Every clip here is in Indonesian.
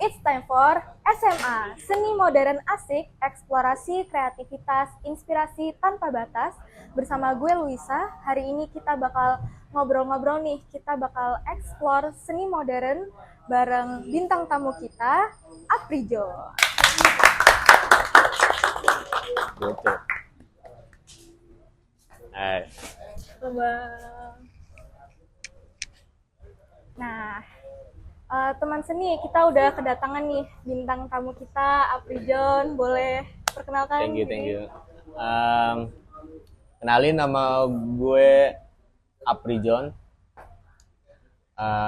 It's time for SMA, Seni Modern Asik, Eksplorasi Kreativitas, Inspirasi Tanpa Batas. Bersama gue Luisa, hari ini kita bakal ngobrol-ngobrol nih, kita bakal explore seni modern bareng bintang tamu kita, Aprijo. Gitu. Nah, teman seni, kita udah kedatangan nih bintang tamu kita, Aprijon. Boleh perkenalkan? Thank you. Kenalin, nama gue Aprijon.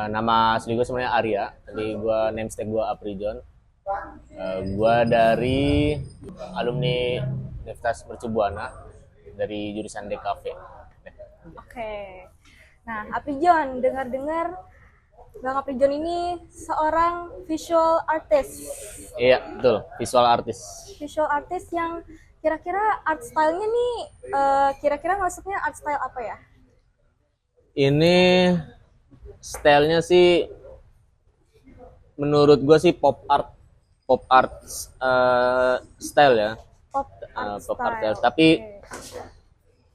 Nama asli gue sebenarnya Arya. Jadi gue namesake gue Aprijon. Gue dari alumni Universitas Mercubuana dari jurusan DKV. Oke. Nah, Aprijon, dengar-dengar Bang Aprijon ini seorang visual artist. Iya, betul. Visual artist. Visual artist yang kira-kira art style-nya nih, kira-kira masuknya art style apa ya? Ini stylenya sih menurut gue sih pop art style ya. Pop art style. Tapi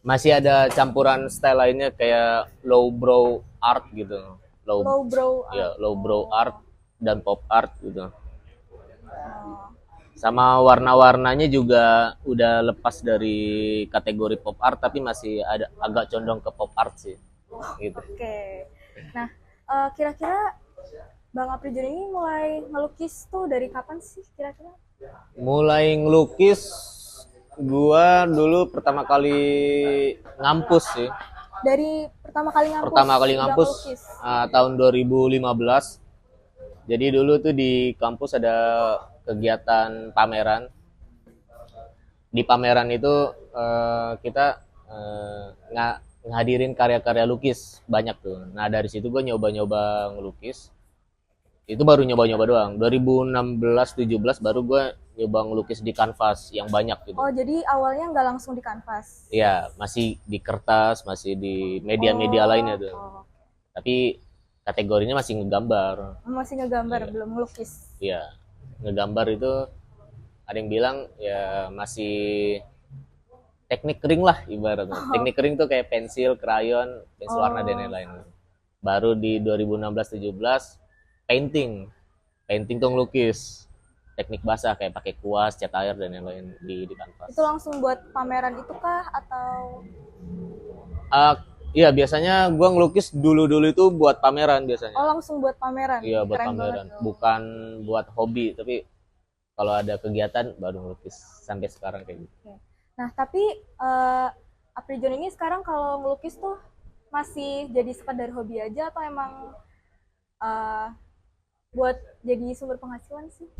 masih ada campuran style lainnya kayak lowbrow art gitu. Lowbrow art. Ya, lowbrow art dan pop art gitu. Oh. Sama warna-warnanya juga udah lepas dari kategori pop art tapi masih ada agak condong ke pop art sih. Gitu. Oke. Nah, kira-kira Bang Aprijon ini mulai ngelukis tuh dari kapan sih kira-kira? Mulai ngelukis gua dulu pertama kali ngampus sih. Dari pertama kali ngampus? Pertama kali udah ngampus ngelukis? tahun 2015. Jadi dulu tuh di kampus ada kegiatan pameran. Di pameran itu kita ngadirin karya-karya lukis banyak tuh. Nah dari situ gue nyoba-nyoba ngelukis. Itu baru nyoba-nyoba doang. 2016-17 baru gue nyoba ngelukis di kanvas yang banyak gitu. Oh, jadi awalnya nggak langsung di kanvas? Iya, masih di kertas, masih di media-media lainnya tuh. Oh. Tapi kategorinya masih ngegambar. Masih ngegambar, Iya. belum ngelukis? Iya, ngegambar itu ada yang bilang ya masih teknik kering lah ibaratnya. Teknik kering tuh kayak pensil, krayon, pensil warna dan lain-lain. Baru di 2016-17 painting tuh ngelukis. Teknik basah kayak pakai kuas, cat air dan lain-lain di kanvas. Itu langsung buat pameran itu kah atau? Iya, biasanya gua ngelukis dulu itu buat pameran biasanya. Oh, langsung buat pameran? Iya, buat Keren pameran. banget. Bukan buat hobi, tapi kalau ada kegiatan baru ngelukis sampai sekarang kayak gitu. Oke. Nah, tapi Aprijon ini sekarang kalau ngelukis tuh masih jadi sekedar hobi aja atau emang buat jadi sumber penghasilan sih?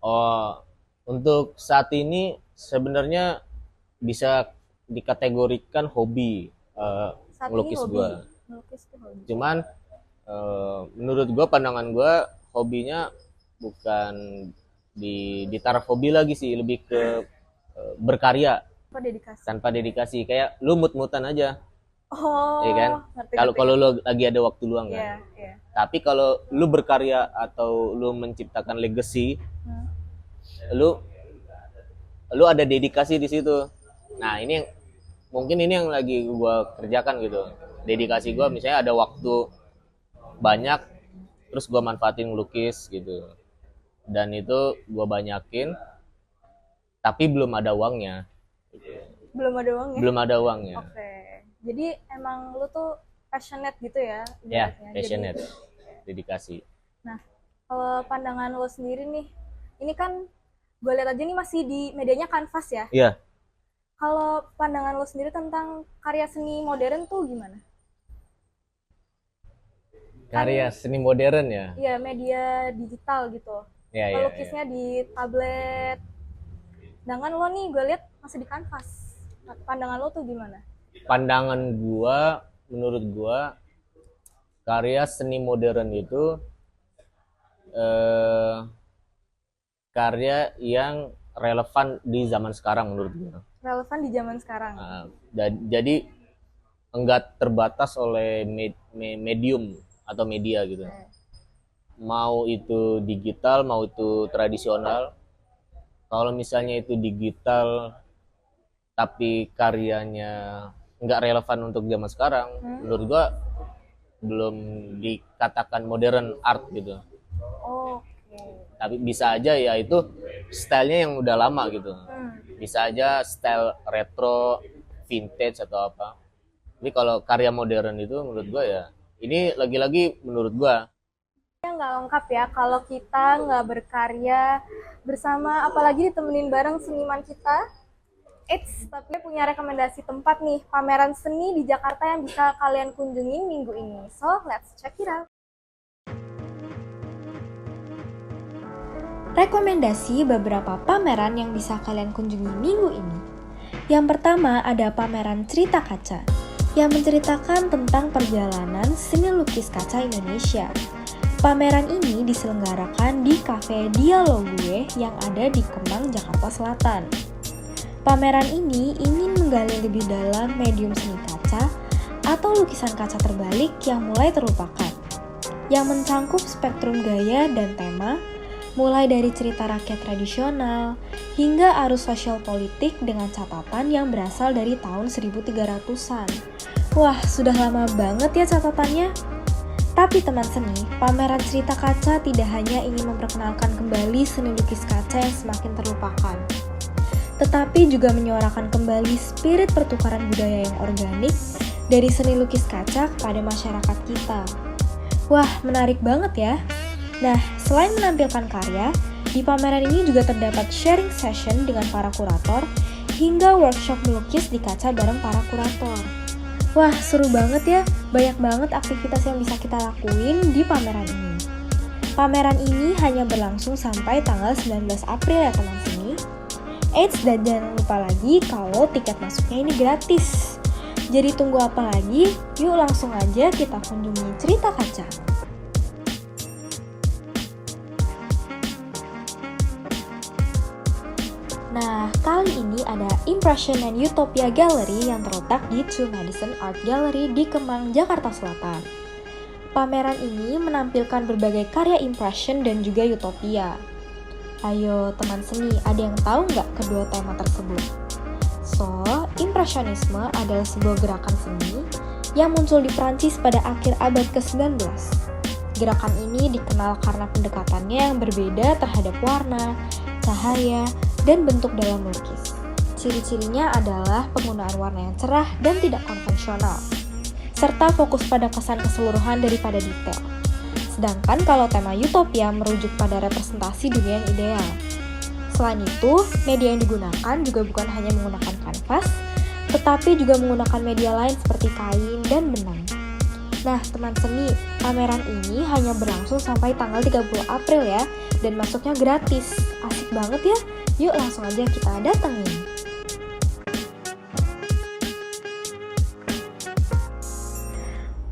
Oh, untuk saat ini sebenarnya bisa dikategorikan hobi Saat ngelukis ini hobi. gua. Ngelukis tuh hobi. Cuman menurut gua pandangan gua hobinya bukan di taraf hobi lagi sih, lebih ke berkarya Apa dedikasi? tanpa dedikasi, kayak lu mut-mutan aja. Oh, Iya kan? Kalau lu lagi ada waktu luang kan. Iya, iya. Tapi kalau lu berkarya atau lu menciptakan legacy, lu ada dedikasi di situ. Nah, mungkin ini yang lagi gua kerjakan gitu. Dedikasi gua misalnya ada waktu banyak terus gua manfaatin ngelukis gitu. Dan itu gua banyakin tapi belum ada uangnya. Belum ada uangnya? Belum ada uangnya. Oke. Jadi emang lu tuh passionate gitu ya? Ya, ibaratnya. passionate. Jadi, Dedikasi. nah, kalau pandangan lo sendiri nih, ini kan gue lihat aja nih masih di medianya kanvas ya? Iya. Kalau pandangan lo sendiri tentang karya seni modern tuh gimana? Karya seni modern ya. Iya, media digital gitu. Iya, iya. Pelukisnya di tablet. Sedangkan lo nih gue lihat masih di kanvas. Pandangan lo tuh gimana? Pandangan gua, menurut gua, karya seni modern itu karya yang relevan di zaman sekarang menurut gua. Relevan di zaman sekarang. Jadi enggak terbatas oleh medium atau media gitu. mau itu digital mau itu tradisional. Kalau misalnya itu digital tapi karyanya nggak relevan untuk zaman sekarang, menurut gua belum dikatakan modern art gitu. Oke. Tapi bisa aja ya itu stylenya yang udah lama gitu. Bisa aja style retro, vintage atau apa. Tapi kalau karya modern itu menurut gua ya ini lagi-lagi menurut gua Nggak lengkap ya kalau kita nggak berkarya bersama, apalagi ditemenin bareng seniman kita. Eits, tapi punya rekomendasi tempat nih, pameran seni di Jakarta yang bisa kalian kunjungin minggu ini. So, let's check it out. Rekomendasi beberapa pameran yang bisa kalian kunjungi minggu ini. Yang pertama ada pameran Cerita Kaca, yang menceritakan tentang perjalanan seni lukis kaca Indonesia. Pameran ini diselenggarakan di Cafe Dialogue yang ada di Kemang, Jakarta Selatan. Pameran ini ingin menggali lebih dalam medium seni kaca atau lukisan kaca terbalik yang mulai terlupakan, yang mencangkup spektrum gaya dan tema, mulai dari cerita rakyat tradisional hingga arus sosial politik dengan catatan yang berasal dari tahun 1300-an. Wah, sudah lama banget ya catatannya. Tapi teman seni, pameran Cerita Kaca tidak hanya ingin memperkenalkan kembali seni lukis kaca yang semakin terlupakan, tetapi juga menyuarakan kembali spirit pertukaran budaya yang organik dari seni lukis kaca kepada masyarakat kita. Wah, menarik banget ya. Nah, selain menampilkan karya, di pameran ini juga terdapat sharing session dengan para kurator hingga workshop melukis di kaca bareng para kurator. Wah, seru banget ya. Banyak banget aktivitas yang bisa kita lakuin di pameran ini. Pameran ini hanya berlangsung sampai tanggal 19 April ya teman seni. Eits, dan jangan lupa lagi kalau tiket masuknya ini gratis. Jadi tunggu apa lagi? Yuk langsung aja kita kunjungi Cerita Kaca. Nah, kali ini ada Impression and Utopia Gallery yang terletak di Two Madison Art Gallery di Kemang, Jakarta Selatan. Pameran ini menampilkan berbagai karya impression dan juga utopia. Ayo teman seni, ada yang tahu nggak kedua tema tersebut? So, impresionisme adalah sebuah gerakan seni yang muncul di Prancis pada akhir abad ke-19. Gerakan ini dikenal karena pendekatannya yang berbeda terhadap warna, cahaya, dan bentuk dalam lukis. Ciri-cirinya adalah penggunaan warna yang cerah dan tidak konvensional, serta fokus pada kesan keseluruhan daripada detail. Sedangkan kalau tema utopia merujuk pada representasi dunia yang ideal. Selain itu, media yang digunakan juga bukan hanya menggunakan kanvas, tetapi juga menggunakan media lain seperti kain dan benang. Nah, teman seni, pameran ini hanya berlangsung sampai tanggal 30 April ya, dan masuknya gratis. Asik banget ya, yuk langsung aja kita datengin.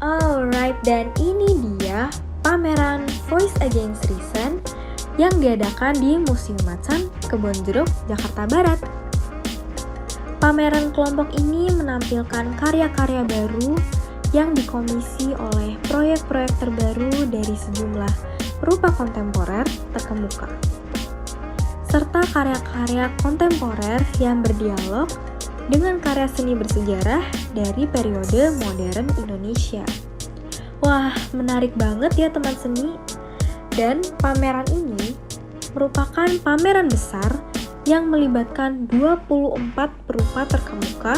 Alright, dan ini dia pameran Voice Against Reason yang diadakan di Museum Macan, Kebonjeruk, Jakarta Barat. Pameran kelompok ini menampilkan karya-karya baru yang dikomisi oleh proyek-proyek terbaru dari sejumlah perupa kontemporer terkemuka, serta karya-karya kontemporer yang berdialog dengan karya seni bersejarah dari periode modern Indonesia. Wah, menarik banget ya teman seni. Dan pameran ini merupakan pameran besar yang melibatkan 24 perupa terkemuka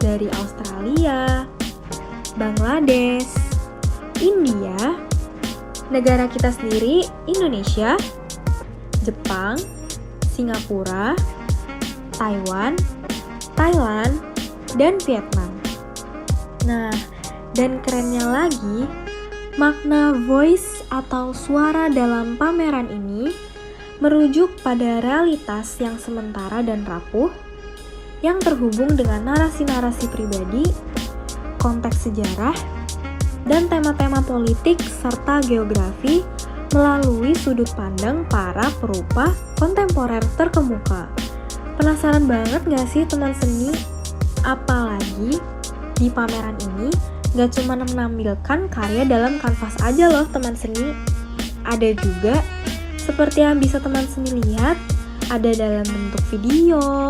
dari Australia, Bangladesh, India, negara kita sendiri, Indonesia, Jepang, Singapura, Taiwan, Thailand, dan Vietnam. Nah, dan kerennya lagi, makna voice atau suara dalam pameran ini merujuk pada realitas yang sementara dan rapuh yang terhubung dengan narasi-narasi pribadi, konteks sejarah, dan tema-tema politik serta geografi melalui sudut pandang para perupa kontemporer terkemuka. Penasaran banget gak sih teman seni? Apalagi di pameran ini gak cuma menampilkan karya dalam kanvas aja loh teman seni, Ada juga, seperti yang bisa teman seni lihat, ada dalam bentuk video,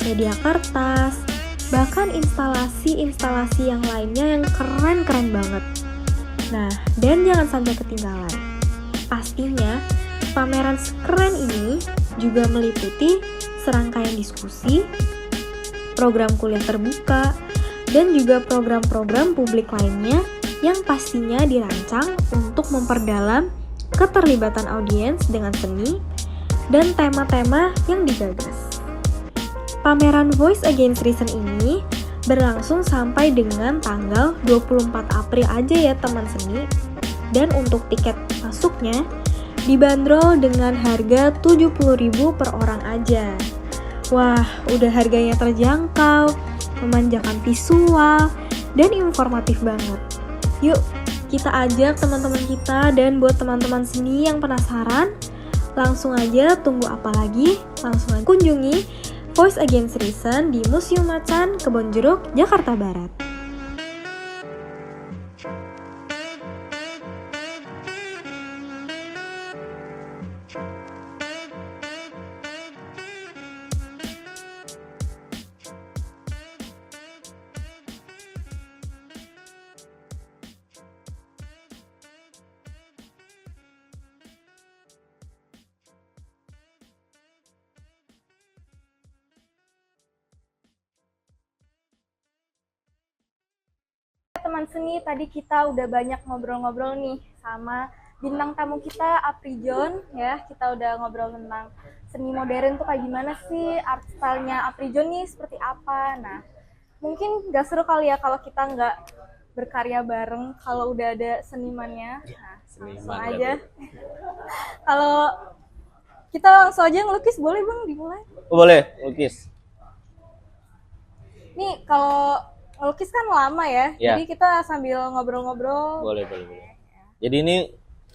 media kertas, bahkan instalasi-instalasi yang lainnya yang keren-keren banget. Nah, dan jangan sampai ketinggalan. Pastinya, pameran keren ini juga meliputi serangkaian diskusi, program kuliah terbuka, dan juga program-program publik lainnya yang pastinya dirancang untuk memperdalam keterlibatan audiens dengan seni dan tema-tema yang digagas. Pameran Voice Against Reason ini berlangsung sampai dengan tanggal 24 April aja ya teman seni. Dan untuk tiket masuknya dibanderol dengan harga 70.000 per orang aja. Wah, udah harganya terjangkau, memanjakan visual, dan informatif banget. Yuk, kita ajak teman-teman kita dan buat teman-teman seni yang penasaran, langsung aja tunggu apa lagi, langsung aja kunjungi Voice Against Reason di Museum Macan, Kebonjeruk, Jakarta Barat. Teman seni, tadi kita udah banyak ngobrol-ngobrol nih sama bintang tamu kita, Aprijon ya. Kita udah ngobrol tentang seni modern tuh kayak gimana sih, art style-nya Aprijon nih seperti apa. Nah, mungkin gak seru kali ya kalau kita nggak berkarya bareng kalau udah ada senimannya. Nah, langsung aja. Kalau kita langsung aja ngelukis, boleh Bang dimulai? Boleh, lukis. Nih, kalau ngelukis kan lama ya, Ya. jadi kita sambil ngobrol-ngobrol. Boleh. Jadi ini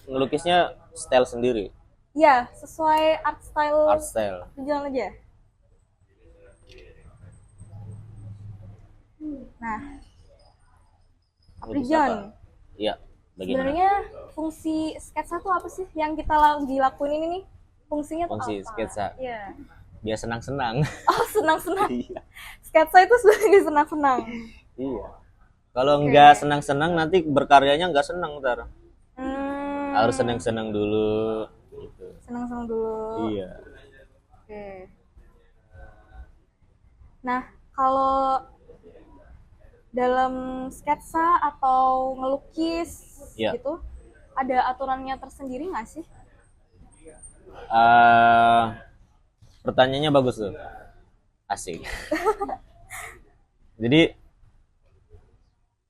ngelukisnya style sendiri. Iya, sesuai art style. Jalan aja. Nah, Aprijon. Iya, bagaimana? Sebenarnya fungsi sketsa itu apa sih yang kita lagi lakuin ini nih? Fungsinya tuh Fungsi apa? sketsa. Iya. Biar senang-senang. Oh, senang-senang. Iya. Sketsa itu sebagai senang-senang. Iya. Kalau nggak senang-senang nanti berkaryanya nggak senang ntar. Harus senang-senang dulu. Gitu. Senang-senang dulu. Iya. Oke. Nah, kalau dalam sketsa atau ngelukis Iya. gitu, ada aturannya tersendiri nggak sih? Pertanyaannya bagus tuh. Asik. Jadi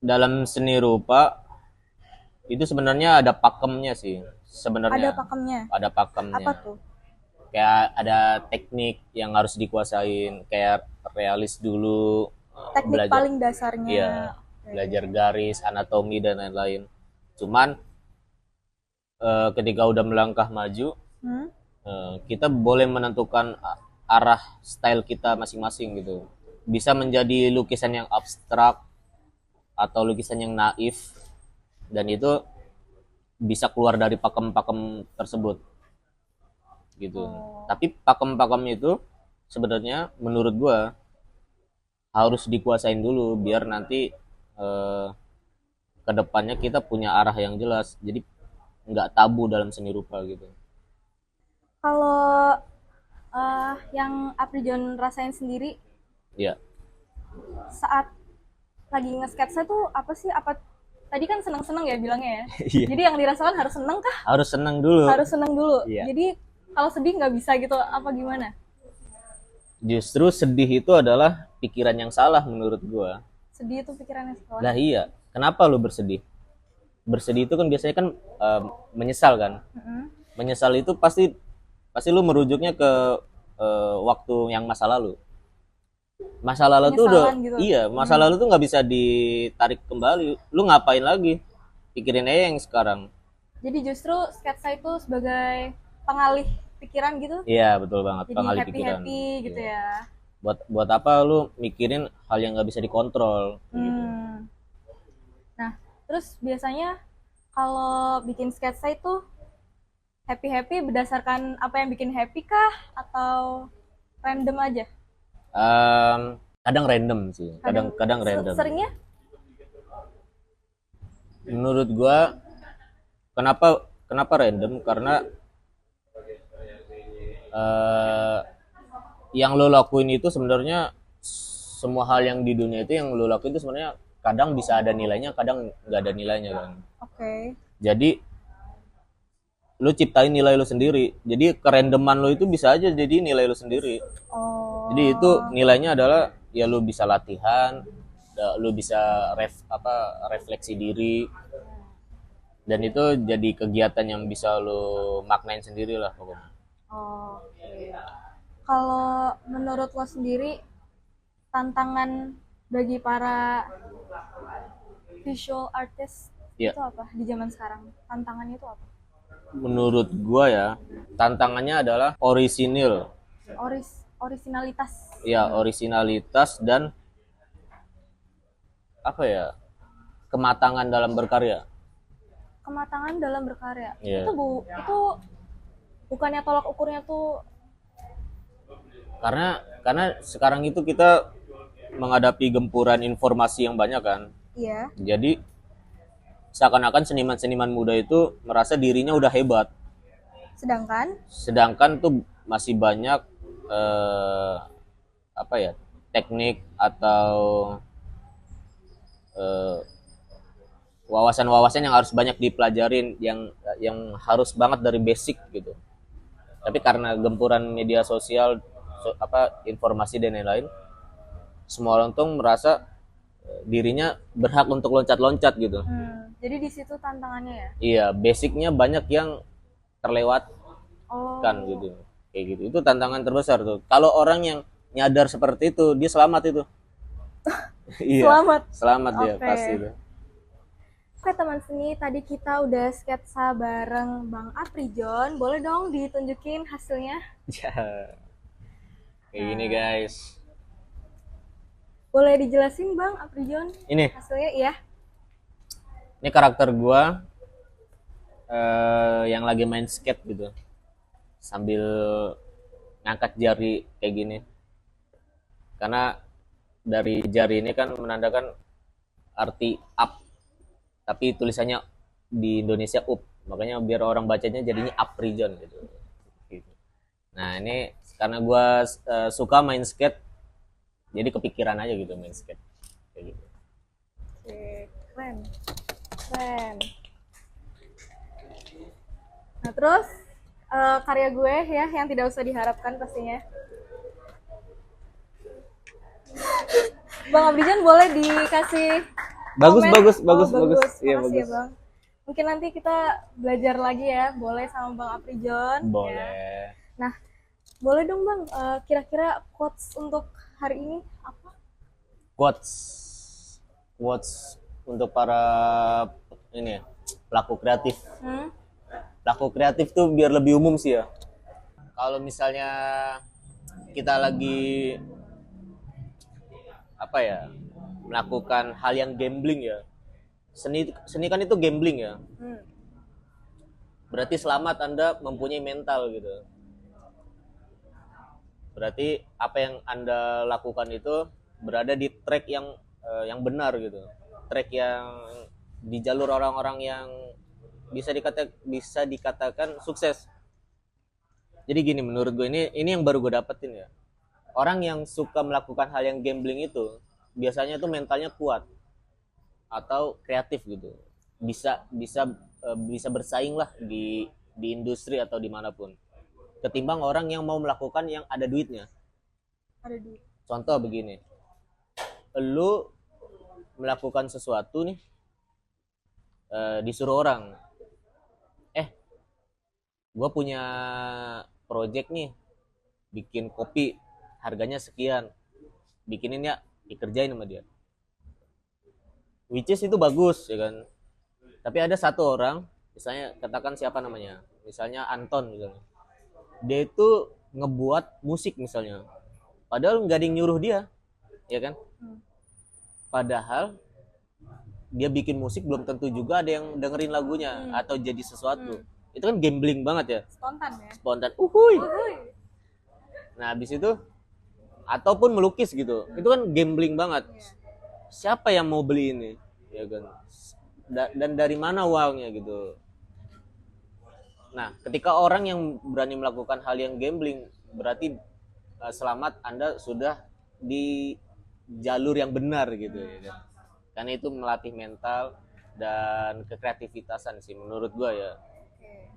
dalam seni rupa itu sebenarnya ada pakemnya sih sebenarnya. Ada pakemnya. Apa tuh? Kayak ada teknik yang harus dikuasain, kayak realis dulu. Teknik paling dasarnya. Iya. Belajar garis, anatomi dan lain-lain. Cuman ketika udah melangkah maju, kita boleh menentukan arah style kita masing-masing gitu. Bisa menjadi lukisan yang abstrak atau lukisan yang naif, dan itu bisa keluar dari pakem-pakem tersebut gitu. Tapi pakem-pakem itu sebenarnya menurut gua harus dikuasain dulu biar nanti kedepannya kita punya arah yang jelas, jadi nggak tabu dalam seni rupa gitu. Kalau yang Aprijon rasain sendiri, Iya. saat lagi nge-sketsa tuh apa sih? Apa tadi kan senang-senang ya bilangnya ya? Iya. Jadi yang dirasakan harus senang kah? Harus senang dulu. Harus senang dulu. Iya. Jadi kalau sedih nggak bisa gitu, apa gimana? Justru sedih itu adalah pikiran yang salah menurut gua. Sedih itu pikirannya sekolah. Lah iya, kenapa lu bersedih? Bersedih itu kan biasanya kan menyesal kan? Menyesal itu pasti lu merujuknya ke waktu yang masa lalu. Masa lalu tuh udah gitu. Iya, masa lalu tuh nggak bisa ditarik kembali. Lu ngapain lagi? Pikirin aja yang sekarang. Jadi justru sketsa itu sebagai pengalih pikiran gitu. Iya, betul banget. Jadi Pengalih pikiran. happy gitu ya. Buat apa lu mikirin hal yang nggak bisa dikontrol gitu. Nah, terus biasanya kalau bikin sketsa itu Happy berdasarkan apa yang bikin happy kah atau random aja? Kadang random sih, kadang random. Seringnya? Menurut gua kenapa random, karena eh, yang lo lakuin itu sebenarnya, semua hal yang di dunia itu yang lo lakuin itu sebenarnya kadang bisa ada nilainya, kadang nggak ada nilainya kan. Oke. Jadi lo ciptain nilai lo sendiri. Jadi kerandoman lo itu bisa aja jadi nilai lo sendiri. Oh. Jadi itu nilainya adalah ya lo bisa latihan, lo bisa refleksi diri, dan itu jadi kegiatan yang bisa lo maknain sendiri lah pokoknya. Oh. Kalau menurut lo sendiri, tantangan bagi para visual artist Ya, itu apa di zaman sekarang? Tantangannya itu apa? menurut gua ya, tantangannya adalah Orisinalitas. Ya, originalitas dan apa ya, kematangan dalam berkarya. Kematangan dalam berkarya. Iya. Itu bukannya tolak ukurnya tuh Karena sekarang itu kita menghadapi gempuran informasi yang banyak kan. iya. Jadi seakan-akan seniman-seniman muda itu merasa dirinya udah hebat. Sedangkan tuh masih banyak teknik atau wawasan-wawasan yang harus banyak dipelajarin, yang harus banget dari basic gitu. Tapi karena gempuran media sosial, informasi dan lain-lain, semua orang tuh merasa dirinya berhak untuk loncat-loncat gitu. Jadi di situ tantangannya ya. Iya, basicnya banyak yang terlewat kan gitu. Kayak gitu. Itu tantangan terbesar tuh. Kalau orang yang nyadar seperti itu, dia selamat itu. Iya. Selamat dia pasti itu. Oke teman seni, tadi kita udah sketsa bareng Bang Aprijon. Boleh dong ditunjukin hasilnya? Ya. Kayak gini guys. Boleh dijelasin Bang Aprijon? Ini hasilnya ya. Ini karakter gua yang lagi main skate gitu, sambil ngangkat jari kayak gini. Karena dari jari ini kan menandakan arti up, tapi tulisannya di Indonesia up, makanya biar orang bacanya jadinya Aprijon gitu. Nah ini karena gua suka main skate, jadi kepikiran aja gitu main skate kayak gitu. Oke, keren. Nah terus karya gue ya yang tidak usah diharapkan pastinya. Bang Aprijon boleh dikasih bagus. Iya bagus ya Bang. Mungkin nanti kita belajar lagi ya, boleh sama Bang Aprijon. Boleh. Ya. Nah boleh dong Bang, kira-kira quotes untuk hari ini apa? Quotes untuk para pelaku kreatif. Pelaku kreatif tuh biar lebih umum sih ya. Kalau misalnya kita lagi melakukan hal yang gambling ya. Seni kan itu gambling ya. Berarti selamat Anda mempunyai mental gitu. Berarti apa yang Anda lakukan itu berada di track yang benar gitu. Track yang di jalur orang-orang yang bisa dikatakan sukses. Jadi gini, menurut gue ini yang baru gue dapetin ya. Orang yang suka melakukan hal yang gambling itu biasanya tuh mentalnya kuat atau kreatif gitu. Bisa bersaing lah di industri atau dimanapun. Ketimbang orang yang mau melakukan yang ada duitnya. Contoh begini, lu melakukan sesuatu nih, disuruh orang, gue punya project nih, bikin kopi harganya sekian, bikinin ya, dikerjain sama dia, which is itu bagus ya kan. Tapi ada satu orang, misalnya katakan siapa namanya, misalnya Anton misalnya, dia itu ngebuat musik misalnya, padahal nggak ada yang nyuruh dia ya kan. Padahal dia bikin musik belum tentu juga ada yang dengerin lagunya atau jadi sesuatu. itu kan gambling banget ya, Spontan ya. spontan. Uhuy. Uhuy. Nah, habis itu ataupun melukis gitu. Itu kan gambling banget. Iya. Siapa yang mau beli ini? Ya kan. Dan dari mana uangnya gitu. Nah, ketika orang yang berani melakukan hal yang gambling, berarti selamat, Anda sudah di jalur yang benar gitu ya kan. Karena itu melatih mental dan kekreativitasan sih menurut gua ya. Oke.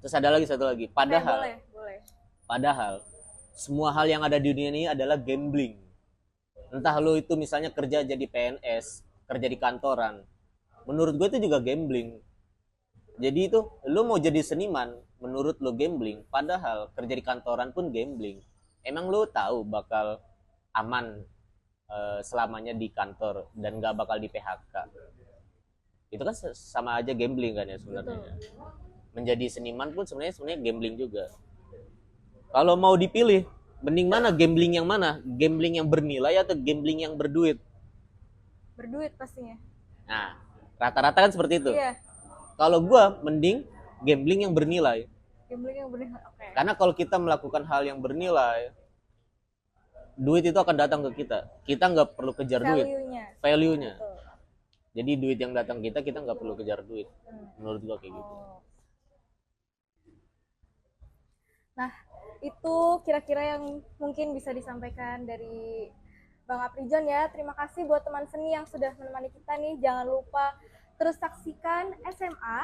Terus ada lagi satu lagi. Boleh. Padahal semua hal yang ada di dunia ini adalah gambling. Entah lo itu misalnya kerja jadi PNS, kerja di kantoran. Menurut gue itu juga gambling. Jadi itu lo mau jadi seniman, menurut lo gambling. Padahal kerja di kantoran pun gambling. Emang lo tahu bakal aman selamanya di kantor dan gak bakal di PHK? Itu kan sama aja gambling kan ya sebenarnya. Menjadi seniman pun sebenarnya gambling juga. Kalau mau dipilih, mending mana, gambling yang mana? Gambling yang bernilai atau gambling yang berduit? Berduit pastinya. Nah, rata-rata kan seperti itu. Iya. Kalau gua mending gambling yang bernilai. Gambling yang bernilai. Oke. Karena kalau kita melakukan hal yang bernilai, duit itu akan datang ke kita. Kita nggak perlu kejar duit. Value-nya. Betul. Jadi duit yang datang kita nggak perlu kejar duit. Menurut gua kayak gitu. Nah, itu kira-kira yang mungkin bisa disampaikan dari Bang Aprijon ya. Terima kasih buat teman seni yang sudah menemani kita nih. Jangan lupa terus saksikan SMA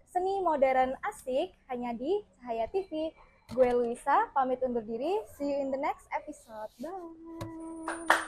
Seni Modern Asik hanya di Cahaya TV. Gue Luisa, pamit undur diri. See you in the next episode. Bye.